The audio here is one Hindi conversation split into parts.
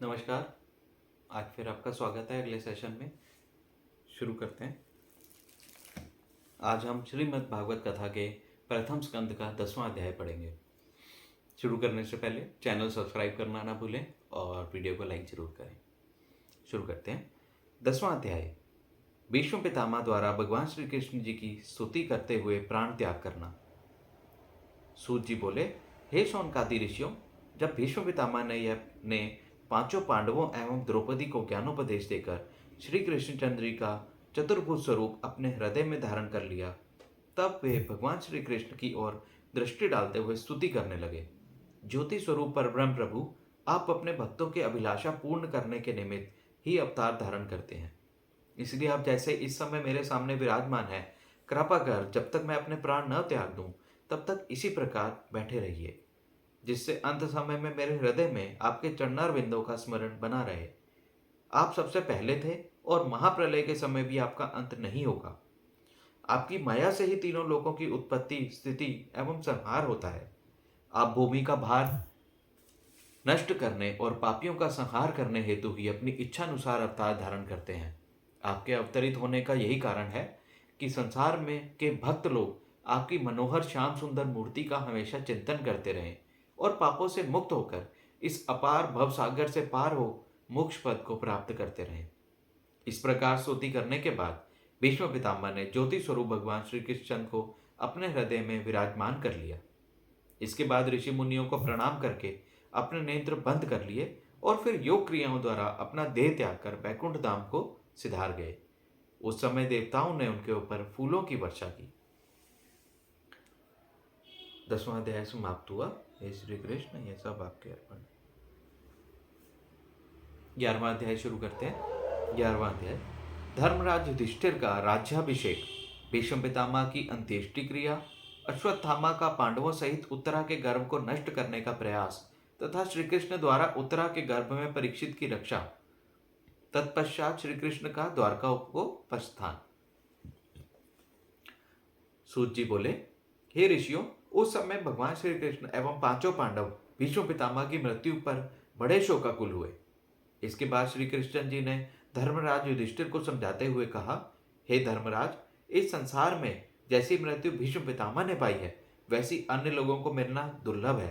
नमस्कार। आज फिर आपका स्वागत है अगले सेशन में। शुरू करते हैं। आज हम श्रीमद् भागवत कथा के प्रथम स्कंद का 10वां अध्याय पढ़ेंगे। शुरू करने से पहले चैनल सब्सक्राइब करना ना भूलें और वीडियो को लाइक जरूर करें। शुरू करते हैं। 10वां अध्याय, भीष्म पितामह द्वारा भगवान श्री कृष्ण जी की स्तुति करते हुए प्राण त्याग करना। सूत जी बोले, हे शौनकादि ऋषियों, जब भीष्म पितामह ने पांचों पांडवों एवं द्रौपदी को ज्ञानोपदेश देकर श्री कृष्णचंद्र जी का चतुर्भुज स्वरूप अपने हृदय में धारण कर लिया, तब वे भगवान श्री कृष्ण की ओर दृष्टि डालते हुए स्तुति करने लगे। ज्योति स्वरूप परब्रह्म प्रभु, आप अपने भक्तों की अभिलाषा पूर्ण करने के निमित्त ही अवतार धारण करते हैं। इसलिए आप जैसे इस समय मेरे सामने विराजमान है, कृपा कर जब तक मैं अपने प्राण न त्याग दूं तब तक इसी प्रकार बैठे रहिए, जिससे अंत समय में मेरे हृदय में आपके चरणार बिंदों का स्मरण बना रहे। आप सबसे पहले थे और महाप्रलय के समय भी आपका अंत नहीं होगा। आपकी माया से ही तीनों लोकों की उत्पत्ति, स्थिति एवं संहार होता है। आप भूमि का भार नष्ट करने और पापियों का संहार करने हेतु ही अपनी इच्छा अनुसार अवतार धारण करते हैं। आपके अवतरित होने का यही कारण है कि संसार में के भक्त लोग आपकी मनोहर श्याम सुंदर मूर्ति का हमेशा चिंतन करते रहें और पापों से मुक्त होकर इस अपार भव सागर से पार हो मोक्ष पद को प्राप्त करते रहें। इस प्रकार स्तुति करने के बाद भीष्म पितामह ने ज्योति स्वरूप भगवान श्री कृष्ण को अपने हृदय में विराजमान कर लिया। इसके बाद ऋषि मुनियों को प्रणाम करके अपने नेत्र बंद कर लिए और फिर योग क्रियाओं द्वारा अपना देह त्याग कर बैकुंठ धाम को सिधार गए। उस समय देवताओं ने उनके ऊपर फूलों की वर्षा की। 10वां अध्याय समाप्त हुआ। हे श्री कृष्ण, ये सब आपके अर्पण। 11वां अध्याय शुरू करते हैं। 11वां अध्याय, धर्मराज युधिष्ठिर का राज्याभिषेक, भीष्म पितामह की अंत्येष्टि क्रिया, अश्वत्थामा का पांडवों सहित उत्तरा के गर्भ को नष्ट करने का प्रयास तथा श्री कृष्ण द्वारा उत्तरा के गर्भ में परीक्षित की रक्षा, तत्पश्चात श्री कृष्ण का द्वारका को प्रस्थान। सूत जी बोले, हे ऋषियों, उस समय भगवान श्री कृष्ण एवं पांचों पांडव भीष्म पितामह की मृत्यु पर बड़े शोकाकुल हुए। इसके बाद श्री कृष्ण जी ने धर्मराज युधिष्ठिर को समझाते हुए कहा, हे धर्मराज, इस संसार में जैसी मृत्यु भीष्म पितामह ने पाई है वैसी अन्य लोगों को मिलना दुर्लभ है।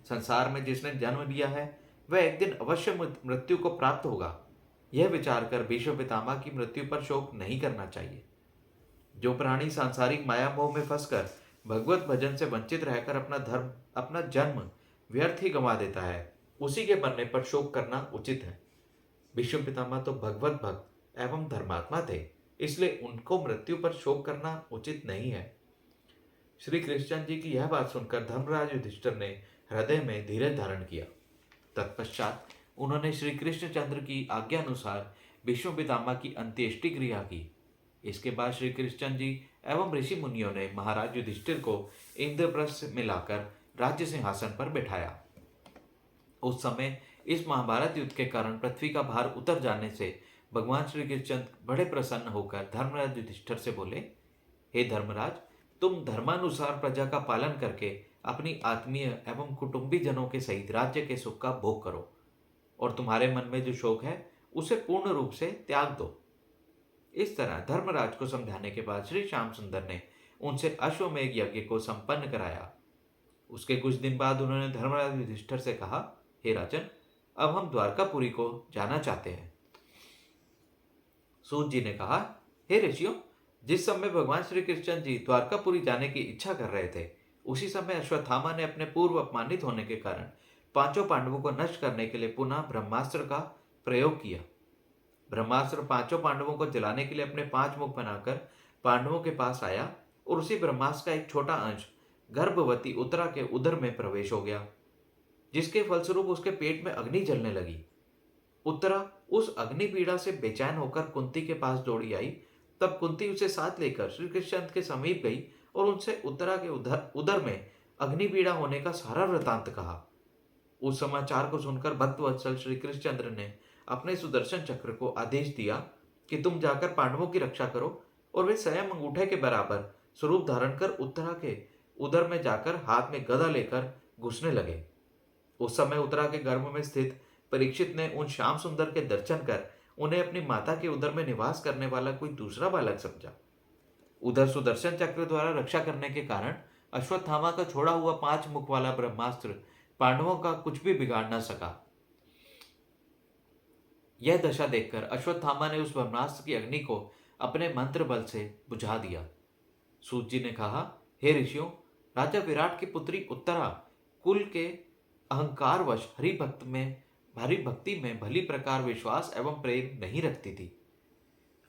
संसार में जिसने जन्म लिया है वह एक दिन अवश्य मृत्यु को प्राप्त होगा। यह विचार कर भीष्म पितामह की मृत्यु पर शोक नहीं करना चाहिए। जो प्राणी सांसारिक माया मोह में फंसकर भगवत भजन से वंचित रहकर अपना जन्म व्यर्थ ही गंवा देता है, उसी के मरने पर शोक करना उचित है। भीष्म पितामह तो भगवत भक्त एवं धर्मात्मा थे, इसलिए उनको मृत्यु पर शोक करना उचित नहीं है। श्री कृष्ण जी की यह बात सुनकर धर्मराज युधिष्ठिर ने हृदय में धीरज धारण किया। तत्पश्चात उन्होंने श्री कृष्णचंद्र की आज्ञा अनुसार भीष्म पितामह की अंत्येष्टि क्रिया की। इसके बाद श्री कृष्ण जी एवं ऋषि मुनियों ने महाराज युधिष्ठिर को इंद्रप्रस्थ में लाकर राज्य सिंहासन पर बैठाया। उस समय इस महाभारत युद्ध के कारण पृथ्वी का भार उतर जाने से भगवान श्री कृष्ण बड़े प्रसन्न होकर धर्मराज युधिष्ठिर से बोले, हे धर्मराज, तुम धर्मानुसार प्रजा का पालन करके अपनी आत्मीय एवं कुटुंबी जनों के सहित राज्य के सुख का भोग करो और तुम्हारे मन में जो शोक है उसे पूर्ण रूप से त्याग दो। इस तरह धर्मराज को समझाने के बाद श्री श्याम सुंदर ने उनसे अश्वमेघ यज्ञ को संपन्न कराया। उसके कुछ दिन बाद उन्होंने धर्मराज युधिष्ठिर से कहा, हे राजन, अब हम द्वारकापुरी को जाना चाहते हैं। सूत जी ने कहा, हे ऋषियों, जिस समय भगवान श्री कृष्ण जी द्वारकापुरी जाने की इच्छा कर रहे थे उसी समय अश्वत्थामा ने अपने पूर्व अपमानित होने के कारण पांचों पांडवों को नष्ट करने के लिए पुनः ब्रह्मास्त्र का प्रयोग किया। ब्रह्मास्त्र पांचों पांडवों को जलाने के लिए अपने 5 मुख बनाकर पांडवों के पास आया और उसी ब्रह्मास्त्र का एक छोटा अंश गर्भवती उत्तरा के उदर में प्रवेश हो गया, जिसके फलस्वरूप उसके पेट में अग्नि जलने लगी। उत्तरा उस अग्नि पीड़ा से बेचैन होकर कुंती के पास दौड़ी आई। तब कुंती उसे साथ लेकर श्री कृष्ण के समीप गई और उनसे उत्तरा के उदर में अग्नि पीड़ा होने का सारा वृतांत कहा। उस समाचार को सुनकर भक्तवत्सल श्री कृष्णचंद्र ने अपने सुदर्शन चक्र को आदेश दिया कि तुम जाकर पांडवों की रक्षा करो, और वे स्वयं अंगूठे के बराबर स्वरूप धारण कर उत्तरा के उदर में जाकर हाथ में गदा लेकर घुसने लगे। उस समय उत्तरा के गर्भ में स्थित परीक्षित ने उन श्याम सुंदर के दर्शन कर उन्हें अपनी माता के उदर में निवास करने वाला कोई दूसरा बालक समझा। उधर सुदर्शन चक्र द्वारा रक्षा करने के कारण अश्वत्थामा का छोड़ा हुआ 5 मुख वाला ब्रह्मास्त्र पांडवों का कुछ भी बिगाड़ न सका। यह दशा देखकर अश्वत्थामा ने उस ब्रह्मास्त्र की अग्नि को अपने मंत्र बल से बुझा दिया। सूत जी ने कहा, हे ऋषियों, राजा विराट की पुत्री उत्तरा कुल के अहंकारवश हरि भक्ति में भली प्रकार विश्वास एवं प्रेम नहीं रखती थी।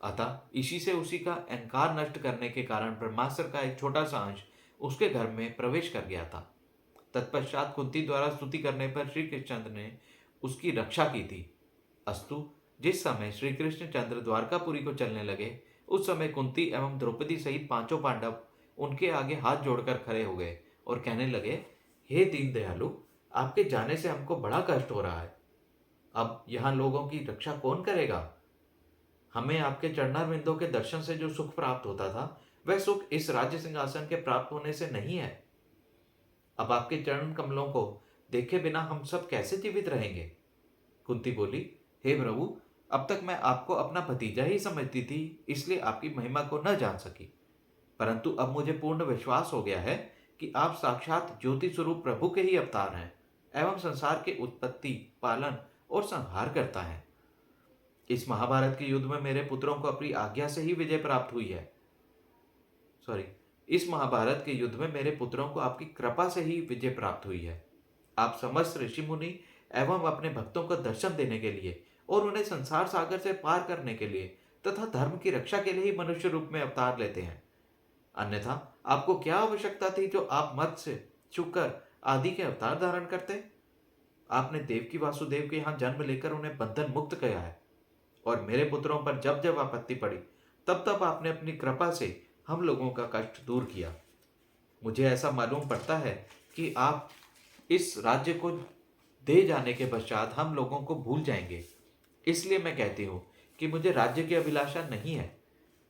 अतः इसी से उसी का अहंकार नष्ट करने के कारण ब्रह्मास्त्र का एक छोटा सा अंश उसके घर में प्रवेश कर गया था। तत्पश्चात कुंती द्वारा स्तुति करने पर श्री कृष्णचंद्र ने उसकी रक्षा की थी। अस्तु, जिस समय श्री कृष्णचंद्र द्वारकापुरी को चलने लगे, उस समय कुंती एवं द्रौपदी सहित 5 पांडव उनके आगे हाथ जोड़कर खड़े हो गए और कहने लगे, हे दीन दयालु, आपके जाने से हमको बड़ा कष्ट हो रहा है। अब यहाँ लोगों की रक्षा कौन करेगा? हमें आपके चरणारविंदों के दर्शन से जो सुख प्राप्त होता था, वह सुख इस राज्य सिंहासन के प्राप्त होने से नहीं है। अब आपके चरण कमलों को देखे बिना हम सब कैसे जीवित रहेंगे? कुंती बोली, हे प्रभु, अब तक मैं आपको अपना भतीजा ही समझती थी, इसलिए आपकी महिमा को न जान सकी। परंतु अब मुझे पूर्ण विश्वास हो गया है कि आप साक्षात ज्योति स्वरूप प्रभु के ही अवतार हैं एवं संसार के उत्पत्ति, पालन और संहार करता है। इस महाभारत के युद्ध में मेरे पुत्रों को अपनी आज्ञा से ही विजय प्राप्त हुई है। इस महाभारत के युद्ध में मेरे पुत्रों को आपकी कृपा से ही विजय प्राप्त हुई है। आप समस्त ऋषि मुनि एवं अपने भक्तों को दर्शन देने के लिए और उन्हें संसार सागर से पार करने के लिए तथा धर्म की रक्षा के लिए ही मनुष्य रूप में अवतार लेते हैं। अन्यथा आपको क्या आवश्यकता थी जो आप मत्स्य, शुकर आदि के अवतार धारण करते? आपने देवकी वासुदेव के यहाँ जन्म लेकर उन्हें बंधन मुक्त किया है और मेरे पुत्रों पर जब जब आपत्ति पड़ी तब तब आपने अपनी कृपा से हम लोगों का कष्ट दूर किया। मुझे ऐसा मालूम पड़ता है कि आप इस राज्य को दे जाने के पश्चात हम लोगों को भूल जाएंगे। इसलिए मैं कहती हूँ कि मुझे राज्य की अभिलाषा नहीं है।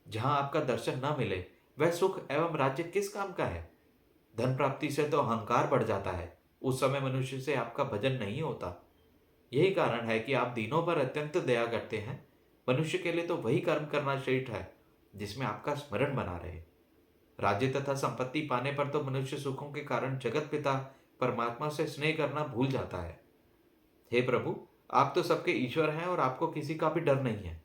जहाँ आपका दर्शन न मिले वह सुख एवं राज्य किस काम का है? धन प्राप्ति से तो अहंकार बढ़ जाता है, उस समय मनुष्य से आपका भजन नहीं होता। यही कारण है कि आप दीनों पर अत्यंत दया करते हैं। मनुष्य के लिए तो वही कर्म करना श्रेष्ठ है जिसमें आपका स्मरण बना रहे। राज्य तथा संपत्ति पाने पर तो मनुष्य सुखों के कारण जगत पिता परमात्मा से स्नेह करना भूल जाता है। हे प्रभु, आप तो सबके ईश्वर हैं और आपको किसी का भी डर नहीं है।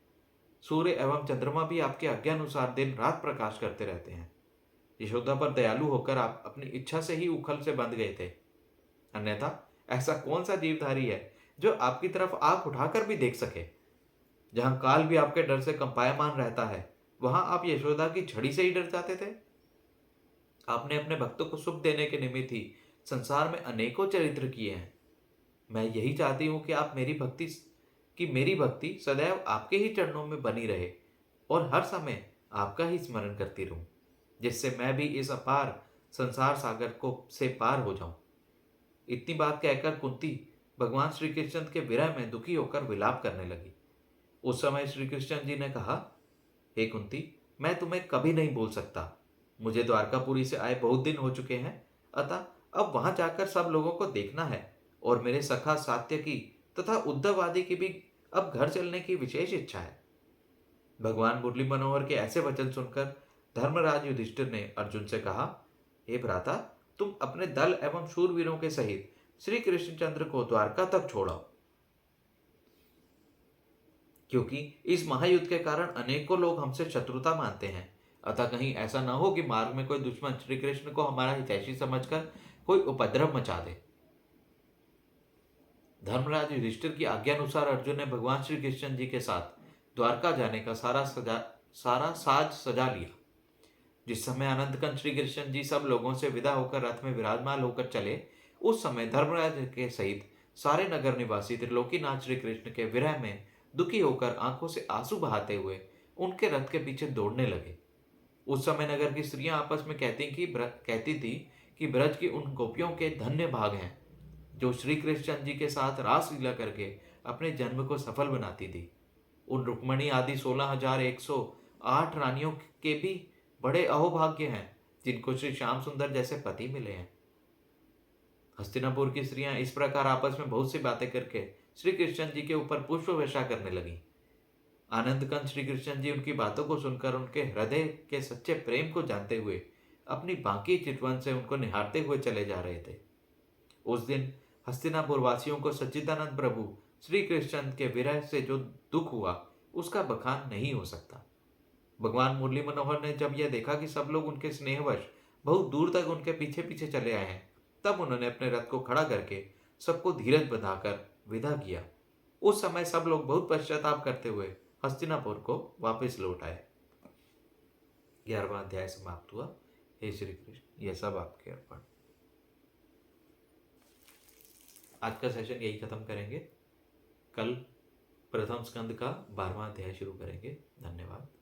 सूर्य एवं चंद्रमा भी आपके आज्ञानुसार दिन रात प्रकाश करते रहते हैं। यशोदा पर दयालु होकर आप अपनी इच्छा से ही उखल से बंध गए थे। अन्यथा ऐसा कौन सा जीवधारी है जो आपकी तरफ आंख उठाकर भी देख सके? जहां काल भी आपके डर से कंपायमान रहता है, वहां आप यशोदा की झड़ी से ही डर जाते थे। आपने अपने भक्तों को सुख देने के निमित्त ही संसार में अनेकों चरित्र किए हैं। मैं यही चाहती हूं कि मेरी भक्ति सदैव आपके ही चरणों में बनी रहे और हर समय आपका ही स्मरण करती रहूं, जिससे मैं भी इस अपार संसार सागर को से पार हो जाऊं। इतनी बात कहकर कुंती भगवान श्री कृष्ण के विरह में दुखी होकर विलाप करने लगी। उस समय श्री कृष्ण जी ने कहा, हे कुंती, मैं तुम्हें कभी नहीं बोल सकता। मुझे द्वारकापुरी से आए बहुत दिन हो चुके हैं, अतः अब वहां जाकर सब लोगों को देखना है और मेरे सखा सात्यकी तथा उद्धव आदि की भी अब घर चलने की विशेष इच्छा है। भगवान मुरली मनोहर के ऐसे वचन सुनकर धर्मराज युधिष्ठिर ने अर्जुन से कहा, हे भ्राता, तुम अपने दल एवं शूरवीरों के सहित श्री कृष्णचंद्र को द्वारका तक छोड़ाओ, क्योंकि इस महायुद्ध के कारण अनेकों लोग हमसे शत्रुता मानते हैं। अतः कहीं ऐसा न हो कि मार्ग में कोई दुश्मन श्री कृष्ण को हमारा हितैषी समझकर कोई उपद्रव मचा दे। धर्मराज युधिष्ठिर की आज्ञानुसार अर्जुन ने भगवान श्री कृष्ण जी के साथ द्वारका जाने का सारा साज सजा लिया। जिस समय अनंतकंठ श्री कृष्ण जी सब लोगों से विदा होकर रथ में विराजमान होकर चले, उस समय धर्मराज के सहित सारे नगर निवासी त्रिलोकीनाथ श्री कृष्ण के विरह में दुखी होकर आंखों से आंसू बहाते हुए उनके रथ के पीछे दौड़ने लगे। उस समय नगर की स्त्रियां आपस में कहती थी कि ब्रज की उन गोपियों के धन्य भाग हैं जो श्री कृष्ण जी के साथ रास लीला करके अपने जन्म को सफल बनाती थी। उन रुक्मणी आदि 16,108 रानियों के भी बड़े अहोभाग्य हैं जिनको श्री श्याम सुंदर जैसे पति मिले हैं। हस्तिनापुर की स्त्रियां इस प्रकार आपस में बहुत सी बातें करके श्री कृष्ण जी के ऊपर पुष्प वर्षा करने लगी। आनंद कंद श्री कृष्ण जी उनकी बातों को सुनकर उनके हृदय के सच्चे प्रेम को जानते हुए अपनी बाकी चितवन से उनको निहारते हुए चले जा रहे थे। उस दिन हस्तिनापुर वासियों को सच्चिदानंद प्रभु श्री कृष्ण के विरह से जो दुख हुआ उसका बखान नहीं हो सकता। भगवान मुरली मनोहर ने जब यह देखा कि सब लोग उनके स्नेहवश बहुत दूर तक उनके पीछे पीछे चले आए हैं, तब उन्होंने अपने रथ को खड़ा करके सबको धीरज बंधाकर विदा किया। उस समय सब लोग बहुत पश्चाताप करते हुए हस्तिनापुर को वापस लौट आए। 11वां अध्याय समाप्त हुआ। हे श्री कृष्ण, यह सब आपके अर्पण। आज का सेशन यही खत्म करेंगे। कल प्रथम स्कंद का 12वां अध्याय शुरू करेंगे। धन्यवाद।